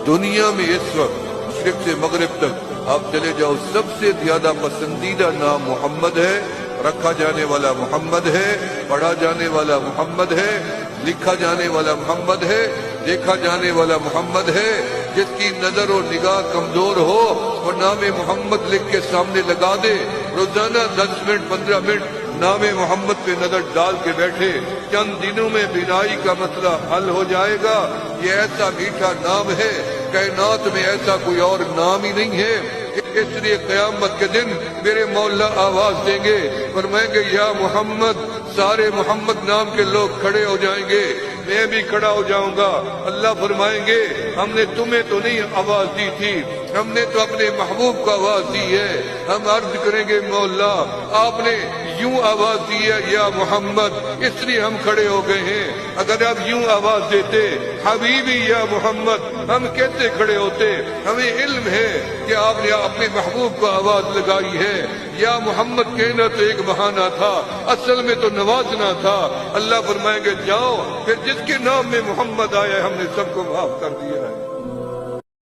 دنیا میں اس وقت مشرق سے مغرب تک آپ چلے جاؤ، سب سے زیادہ پسندیدہ نام محمد ہے، رکھا جانے والا محمد ہے، پڑھا جانے والا محمد ہے، لکھا جانے والا محمد ہے، دیکھا جانے والا محمد ہے۔ جس کی نظر و نگاہ کمزور ہو وہ نام محمد لکھ کے سامنے لگا دے، روزانہ 10 منٹ 15 منٹ نام محمد پہ نظر ڈال کے بیٹھے، چند دنوں میں بینائی کا مسئلہ حل ہو جائے گا۔ یہ ایسا میٹھا نام ہے، کائنات میں ایسا کوئی اور نام ہی نہیں ہے۔ اس لیے قیامت کے دن میرے مولا آواز دیں گے، فرمائیں گے یا محمد، سارے محمد نام کے لوگ کھڑے ہو جائیں گے، میں بھی کھڑا ہو جاؤں گا۔ اللہ فرمائیں گے ہم نے تمہیں تو نہیں آواز دی تھی، ہم نے تو اپنے محبوب کو آواز دی ہے۔ ہم عرض کریں گے مولا آپ نے یوں آواز دی ہے یا محمد، اس لیے ہم کھڑے ہو گئے ہیں۔ اگر آپ یوں آواز دیتے حبیبی یا محمد، ہم کیسے کھڑے ہوتے؟ ہمیں علم ہے کہ آپ نے اپنے محبوب کو آواز لگائی ہے۔ یا محمد کہنا تو ایک بہانہ تھا، اصل میں تو نوازنا تھا۔ اللہ فرمائیں گے جاؤ، پھر جس کے نام میں محمد آیا ہے ہم نے سب کو معاف کر دیا ہے۔